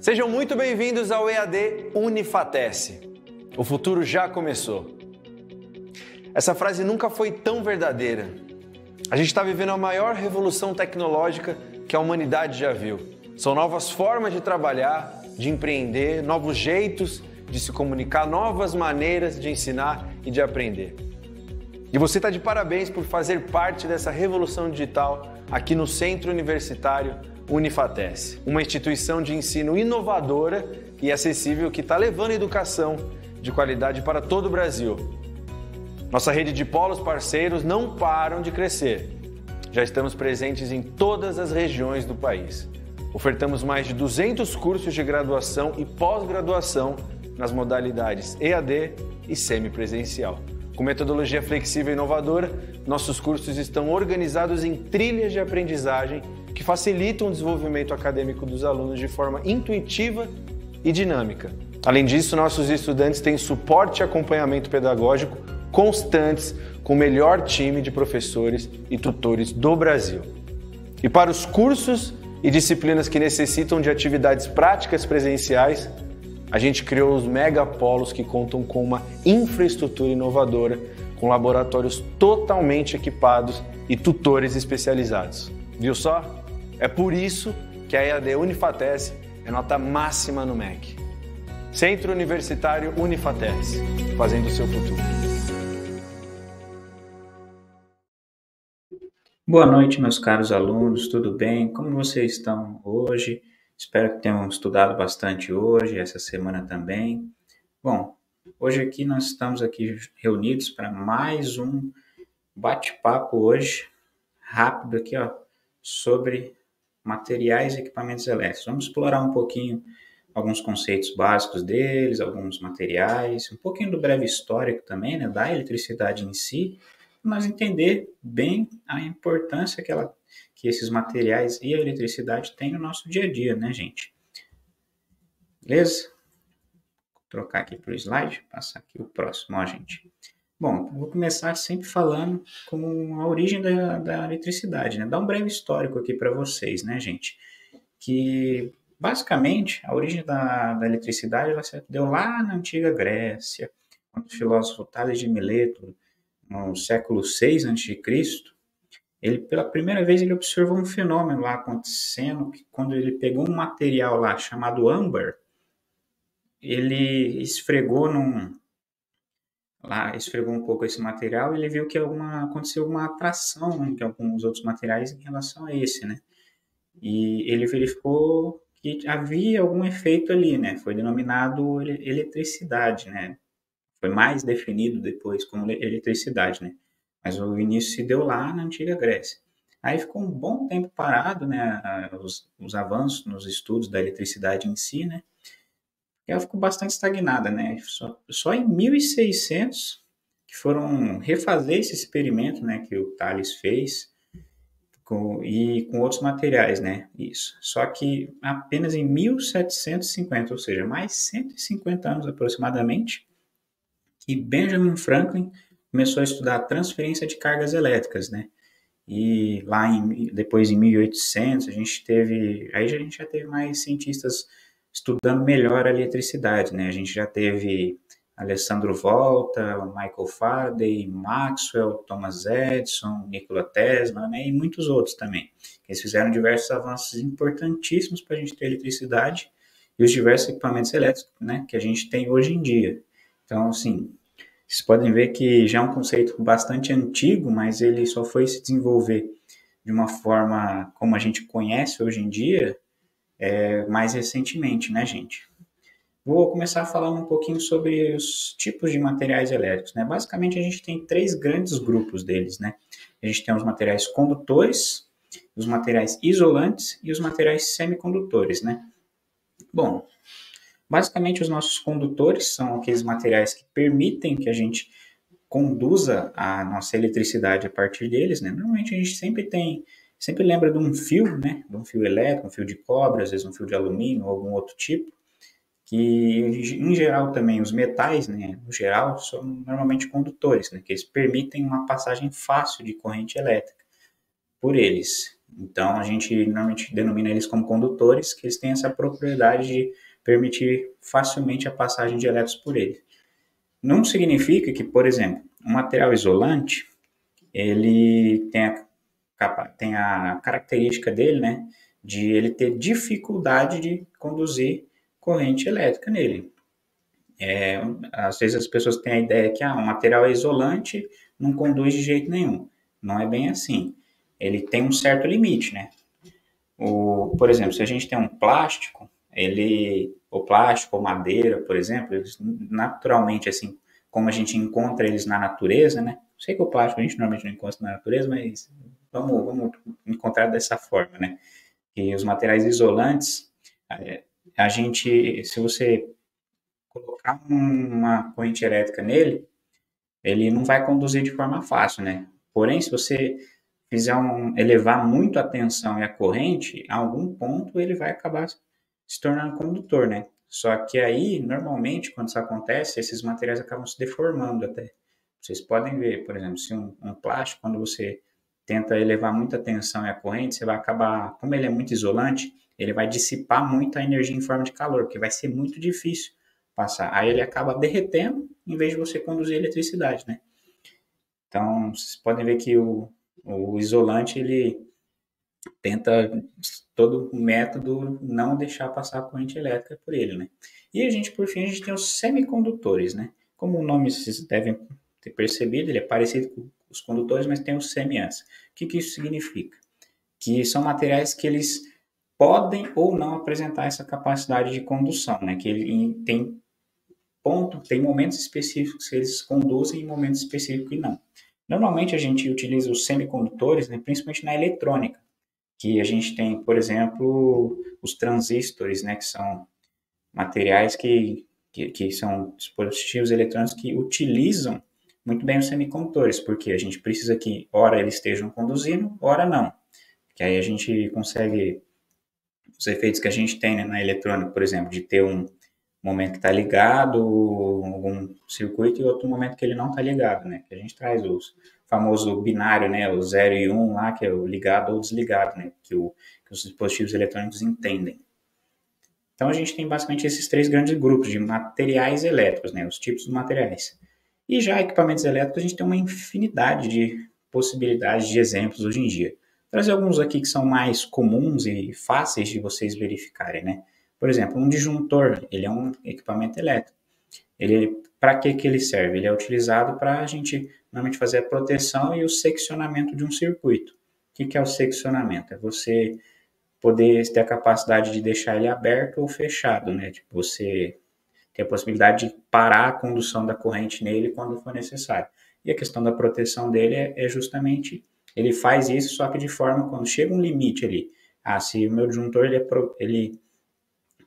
Sejam muito bem-vindos ao EAD Unifatece. O futuro já começou. Essa frase nunca foi tão verdadeira. A gente está vivendo a maior revolução tecnológica que a humanidade já viu. São novas formas de trabalhar, de empreender, novos jeitos de se comunicar, novas maneiras de ensinar e de aprender. E você está de parabéns por fazer parte dessa revolução digital aqui no Centro Universitário Unifatece, uma instituição de ensino inovadora e acessível que está levando a educação de qualidade para todo o Brasil. Nossa rede de polos parceiros não param de crescer. Já estamos presentes em todas as regiões do país. Ofertamos mais de 200 cursos de graduação e pós-graduação nas modalidades EAD e semipresencial. Com metodologia flexível e inovadora, nossos cursos estão organizados em trilhas de aprendizagem que facilitam o desenvolvimento acadêmico dos alunos de forma intuitiva e dinâmica. Além disso, nossos estudantes têm suporte e acompanhamento pedagógico constantes com o melhor time de professores e tutores do Brasil. E para os cursos e disciplinas que necessitam de atividades práticas presenciais, a gente criou os megapolos que contam com uma infraestrutura inovadora, com laboratórios totalmente equipados e tutores especializados. Viu só? É por isso que a EAD Unifatece é nota máxima no MEC. Centro Universitário Unifatece, fazendo o seu futuro. Boa noite, meus caros alunos, tudo bem? Como vocês estão hoje? Espero que tenham estudado bastante hoje, essa semana também. Bom, hoje aqui nós estamos aqui reunidos para mais um bate-papo hoje, rápido aqui, sobre materiais e equipamentos elétricos. Vamos explorar um pouquinho alguns conceitos básicos deles, alguns materiais, um pouquinho do breve histórico também, né, da eletricidade em si, mas entender bem a importância que esses materiais e a eletricidade têm no nosso dia a dia, né, gente? Beleza? Vou trocar aqui para o slide, passar aqui o próximo, gente. Bom, eu vou começar sempre falando com a origem da eletricidade, né? Dar um breve histórico aqui para vocês, né, gente? Que, basicamente, a origem da eletricidade ela se deu lá na antiga Grécia, quando o filósofo Tales de Mileto, no século VI a.C., ele, pela primeira vez, ele observou um fenômeno lá acontecendo, que quando ele pegou um material lá chamado âmbar, ele esfregou um pouco esse material e ele viu que aconteceu alguma atração em alguns outros materiais em relação a esse, né? E ele verificou que havia algum efeito ali, né? Foi denominado eletricidade, né? Foi mais definido depois como eletricidade, né? Mas o início se deu lá na antiga Grécia. Aí ficou um bom tempo parado, né? Os avanços nos estudos da eletricidade em si, né? E ela ficou bastante estagnada, né? Só em 1600 que foram refazer esse experimento, né? Que o Thales fez com outros materiais, né? Isso. Só que apenas em 1750, ou seja, mais 150 anos aproximadamente, que Benjamin Franklin começou a estudar a transferência de cargas elétricas, né? E lá depois em 1800 a gente já teve mais cientistas estudando melhor a eletricidade, né? A gente já teve Alessandro Volta, Michael Faraday, Maxwell, Thomas Edison, Nikola Tesla, né? E muitos outros também. Eles fizeram diversos avanços importantíssimos para a gente ter eletricidade e os diversos equipamentos elétricos, né? Que a gente tem hoje em dia. Então, assim, vocês podem ver que já é um conceito bastante antigo, mas ele só foi se desenvolver de uma forma como a gente conhece hoje em dia, mais recentemente, né, gente? Vou começar falando um pouquinho sobre os tipos de materiais elétricos, né? Basicamente, a gente tem 3 grandes grupos deles, né? A gente tem os materiais condutores, os materiais isolantes e os materiais semicondutores, né? Bom, basicamente, os nossos condutores são aqueles materiais que permitem que a gente conduza a nossa eletricidade a partir deles, né? Normalmente, a gente sempre lembra de um fio, né? De um fio elétrico, um fio de cobre, às vezes um fio de alumínio ou algum outro tipo, que, em geral, também os metais, né? No geral, são normalmente condutores, né? Que eles permitem uma passagem fácil de corrente elétrica por eles. Então, a gente normalmente denomina eles como condutores, que eles têm essa propriedade de permitir facilmente a passagem de elétrons por ele. Não significa que, por exemplo, um material isolante, ele tem a característica dele, né, de ele ter dificuldade de conduzir corrente elétrica nele. Às vezes as pessoas têm a ideia que um material é isolante, não conduz de jeito nenhum. Não é bem assim. Ele tem um certo limite, né? Por exemplo, se a gente tem um plástico, o plástico ou madeira, por exemplo, eles naturalmente, assim, como a gente encontra eles na natureza, né? Sei que o plástico a gente normalmente não encontra na natureza, mas vamos encontrar dessa forma, né? Que os materiais isolantes, a gente, se você colocar uma corrente elétrica nele, ele não vai conduzir de forma fácil, né? Porém, se você elevar muito a tensão e a corrente, a algum ponto ele vai acabar se tornando condutor, né? Só que aí, normalmente, quando isso acontece, esses materiais acabam se deformando até. Vocês podem ver, por exemplo, se um plástico, quando você tenta elevar muita tensão e a corrente, você vai acabar, como ele é muito isolante, ele vai dissipar muita energia em forma de calor, porque vai ser muito difícil passar. Aí ele acaba derretendo, em vez de você conduzir eletricidade, né? Então, vocês podem ver que o isolante, ele tenta todo o método não deixar passar a corrente elétrica por ele, né? E a gente, por fim, a gente tem os semicondutores, né? Como o nome vocês devem ter percebido, ele é parecido com os condutores, mas tem os semi antes. O que isso significa? Que são materiais que eles podem ou não apresentar essa capacidade de condução, né? Que ele tem momentos específicos que eles conduzem e momentos específicos que não. Normalmente a gente utiliza os semicondutores, né, principalmente na eletrônica, que a gente tem, por exemplo, os transistores, né, que são materiais que são dispositivos eletrônicos que utilizam muito bem os semicondutores, porque a gente precisa que, ora eles estejam conduzindo, ora não. Que aí a gente consegue, os efeitos que a gente tem, né, na eletrônica, por exemplo, de ter um momento que está ligado, algum circuito, e outro momento que ele não está ligado, né? Que a gente traz o famoso binário, né? O 0 e 1 lá, que é o ligado ou desligado, né? Que os dispositivos eletrônicos entendem. Então a gente tem basicamente esses três grandes grupos de materiais elétricos, né? Os tipos de materiais. E já equipamentos elétricos, a gente tem uma infinidade de possibilidades de exemplos hoje em dia. Vou trazer alguns aqui que são mais comuns e fáceis de vocês verificarem, né? Por exemplo, um disjuntor, ele é um equipamento elétrico. Para que ele serve? Ele é utilizado para a gente normalmente fazer a proteção e o seccionamento de um circuito. O que é o seccionamento? É você poder ter a capacidade de deixar ele aberto ou fechado, né? Tipo, você ter a possibilidade de parar a condução da corrente nele quando for necessário. E a questão da proteção dele é justamente, ele faz isso, só que de forma, quando chega um limite ali, se o meu disjuntor ele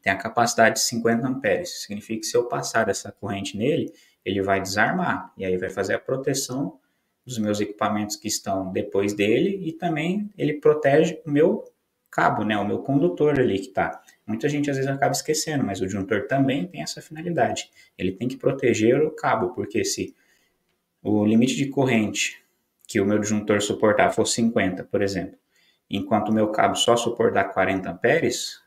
tem a capacidade de 50 amperes, significa que se eu passar essa corrente nele, ele vai desarmar, e aí vai fazer a proteção dos meus equipamentos que estão depois dele, e também ele protege o meu cabo, né, o meu condutor ali que está. Muita gente às vezes acaba esquecendo, mas o disjuntor também tem essa finalidade. Ele tem que proteger o cabo, porque se o limite de corrente que o meu disjuntor suportar for 50, por exemplo, enquanto o meu cabo só suportar 40 amperes,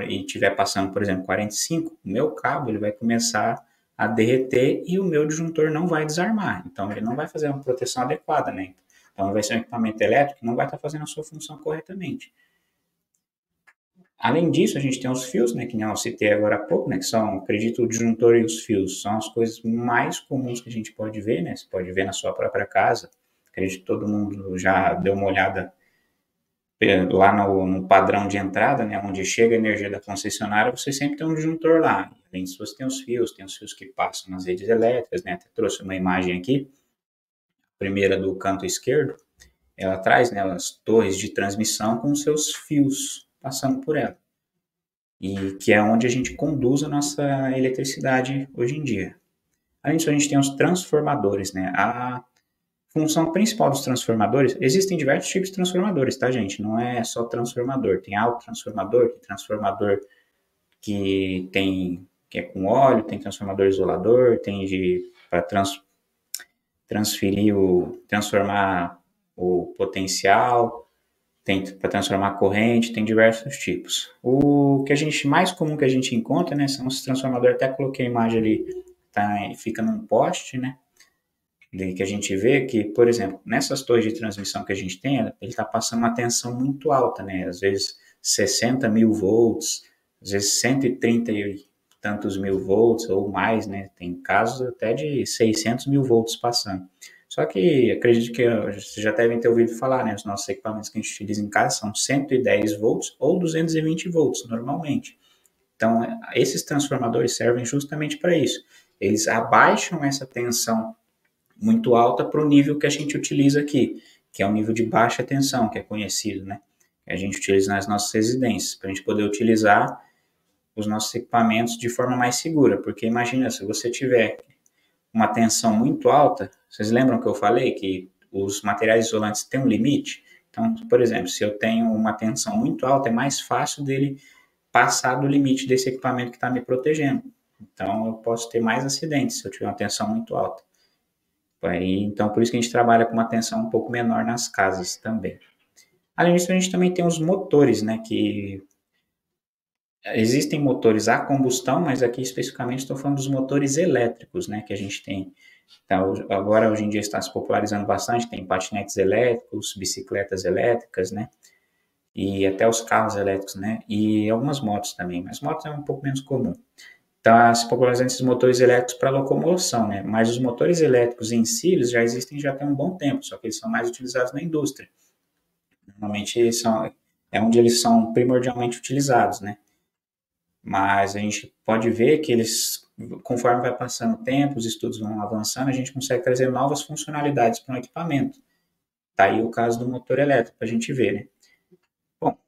e estiver passando, por exemplo, 45, o meu cabo ele vai começar a derreter e o meu disjuntor não vai desarmar. Então, ele não vai fazer uma proteção adequada, né? Então, vai ser um equipamento elétrico que não vai estar fazendo a sua função corretamente. Além disso, a gente tem os fios, né, que eu citei agora há pouco, né, que são, acredito, o disjuntor e os fios, são as coisas mais comuns que a gente pode ver, né, você pode ver na sua própria casa, acredito que todo mundo já deu uma olhada lá no padrão de entrada, né, onde chega a energia da concessionária, você sempre tem um disjuntor lá, além disso você tem os fios que passam nas redes elétricas, né, até trouxe uma imagem aqui, a primeira do canto esquerdo, ela traz, né, as torres de transmissão com seus fios passando por ela. E que é onde a gente conduz a nossa eletricidade hoje em dia. Além disso, a gente tem os transformadores, né? A função principal dos transformadores, existem diversos tipos de transformadores, tá, gente? Não é só transformador. Tem autotransformador, transformador que é com óleo, tem transformador isolador, tem para transformar o potencial. tem para transformar corrente, tem diversos tipos. O que a gente mais comum que a gente encontra, né, são os transformadores. Até coloquei a imagem ali, fica num poste, né, que a gente vê que, por exemplo, nessas torres de transmissão que a gente tem, ele está passando uma tensão muito alta, né, às vezes 60 mil volts, às vezes 130 e tantos mil volts ou mais, né, tem casos até de 600 mil volts passando. Só que acredito que vocês já devem ter ouvido falar, né? Os nossos equipamentos que a gente utiliza em casa são 110 volts ou 220 volts, normalmente. Então, esses transformadores servem justamente para isso. Eles abaixam essa tensão muito alta para o nível que a gente utiliza aqui, que é o nível de baixa tensão, que é conhecido, né? Que a gente utiliza nas nossas residências, para a gente poder utilizar os nossos equipamentos de forma mais segura. Porque imagina, se você tiver uma tensão muito alta, vocês lembram que eu falei que os materiais isolantes têm um limite? Então, por exemplo, se eu tenho uma tensão muito alta, é mais fácil dele passar do limite desse equipamento que está me protegendo. Então, eu posso ter mais acidentes se eu tiver uma tensão muito alta. Então, por isso que a gente trabalha com uma tensão um pouco menor nas casas também. Além disso, a gente também tem os motores, né, que existem motores a combustão, mas aqui especificamente estou falando dos motores elétricos, né, que a gente tem. Então, agora, hoje em dia, está se popularizando bastante, tem patinetes elétricos, bicicletas elétricas, né, e até os carros elétricos, né, e algumas motos também, mas motos é um pouco menos comum. Está se popularizando esses motores elétricos para locomoção, né, mas os motores elétricos em si, eles já existem já tem um bom tempo, só que eles são mais utilizados na indústria. Normalmente, é onde eles são primordialmente utilizados, né. Mas a gente pode ver que eles, conforme vai passando o tempo, os estudos vão avançando, a gente consegue trazer novas funcionalidades para um equipamento. Tá aí o caso do motor elétrico, para a gente ver, né? Bom,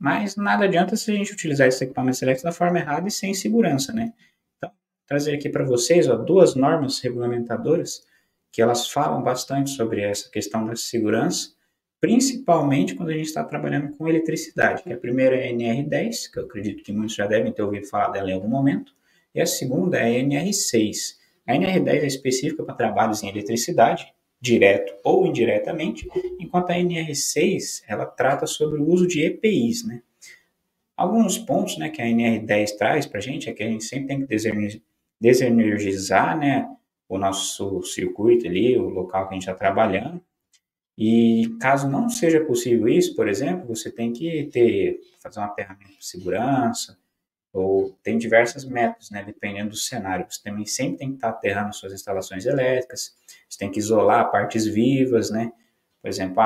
mas nada adianta se a gente utilizar esses equipamentos elétricos da forma errada e sem segurança, né? Então, trazer aqui para vocês, ó, duas normas regulamentadoras que elas falam bastante sobre essa questão da segurança, principalmente quando a gente está trabalhando com eletricidade, que a primeira é a NR10, que eu acredito que muitos já devem ter ouvido falar dela em algum momento, e a segunda é a NR6. A NR10 é específica para trabalhos em eletricidade, direto ou indiretamente, enquanto a NR6 ela trata sobre o uso de EPIs, né? Alguns pontos, né, que a NR10 traz para a gente é que a gente sempre tem que desenergizar, né, o nosso circuito ali, o local que a gente está trabalhando. E caso não seja possível isso, por exemplo, você tem que fazer um aterramento de segurança, ou tem diversos métodos, né, dependendo do cenário. Você também sempre tem que estar aterrando suas instalações elétricas, você tem que isolar partes vivas, né? Por exemplo,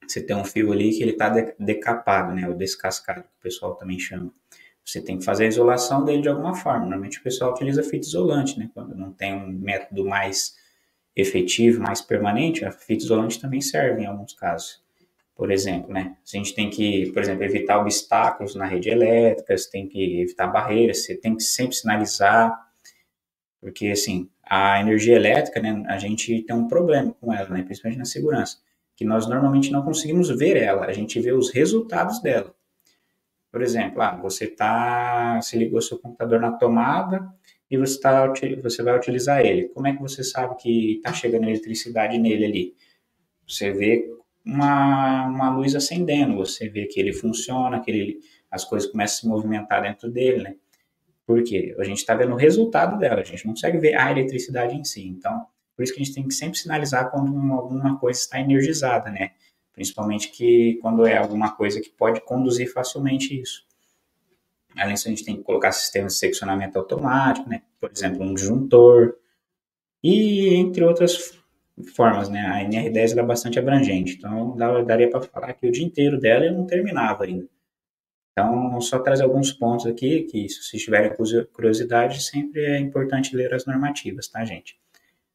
você tem um fio ali que ele está decapado, né, ou descascado, que o pessoal também chama. Você tem que fazer a isolação dele de alguma forma. Normalmente o pessoal utiliza fita isolante, né, quando não tem um método mais efetivo, mais permanente, a fita isolante também serve em alguns casos. Por exemplo, né? A gente tem que, por exemplo, evitar obstáculos na rede elétrica, você tem que evitar barreiras, você tem que sempre sinalizar, porque, assim, a energia elétrica, né, a gente tem um problema com ela, né, principalmente na segurança, que nós normalmente não conseguimos ver ela, a gente vê os resultados dela. Por exemplo, você ligou seu computador na tomada e você vai utilizar ele. Como é que você sabe que está chegando eletricidade nele ali? Você vê uma luz acendendo, você vê que ele funciona, as coisas começam a se movimentar dentro dele, né? Por quê? A gente está vendo o resultado dela, a gente não consegue ver a eletricidade em si. Então, por isso que a gente tem que sempre sinalizar quando alguma coisa está energizada, né? Principalmente quando é alguma coisa que pode conduzir facilmente isso. Além disso, a gente tem que colocar sistemas de seccionamento automático, né? Por exemplo, um disjuntor, e entre outras formas, né? A NR10 é bastante abrangente, então daria para falar aqui o dia inteiro dela e eu não terminava ainda. Então, só trazer alguns pontos aqui, que se vocês tiverem curiosidade, sempre é importante ler as normativas, tá, gente?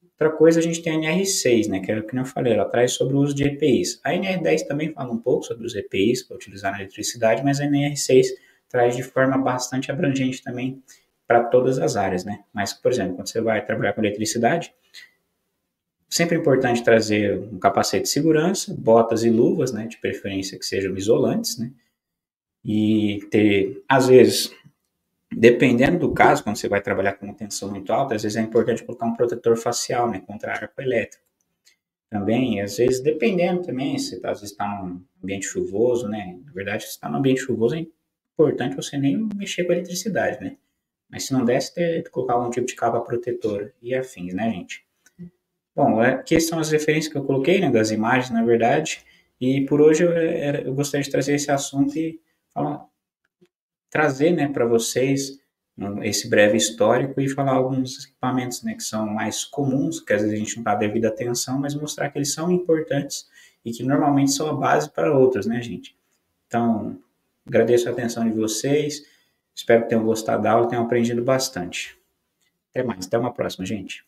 Outra coisa, a gente tem a NR6, né, que é o que eu falei, ela traz sobre o uso de EPIs. A NR10 também fala um pouco sobre os EPIs para utilizar na eletricidade, mas a NR6 traz de forma bastante abrangente também para todas as áreas, né? Mas, por exemplo, quando você vai trabalhar com eletricidade, sempre é importante trazer um capacete de segurança, botas e luvas, né, de preferência que sejam isolantes, né? E às vezes, dependendo do caso, quando você vai trabalhar com uma tensão muito alta, às vezes é importante colocar um protetor facial, né, contra arco elétrico. também, às vezes, dependendo também, se às vezes está num ambiente chuvoso, né? Na verdade, se está num ambiente chuvoso, é importante você nem mexer com a eletricidade, né? Mas se não desse, colocar algum tipo de capa protetora e afins, né, gente? Bom, aqui são as referências que eu coloquei, né, das imagens, na verdade, e por hoje eu gostaria de trazer esse assunto e trazer, né, para vocês esse breve histórico e falar alguns equipamentos, né, que são mais comuns, que às vezes a gente não dá devida atenção, mas mostrar que eles são importantes e que normalmente são a base para outros, né, gente? Então, agradeço a atenção de vocês, espero que tenham gostado da aula e tenham aprendido bastante. Até mais, até uma próxima, gente.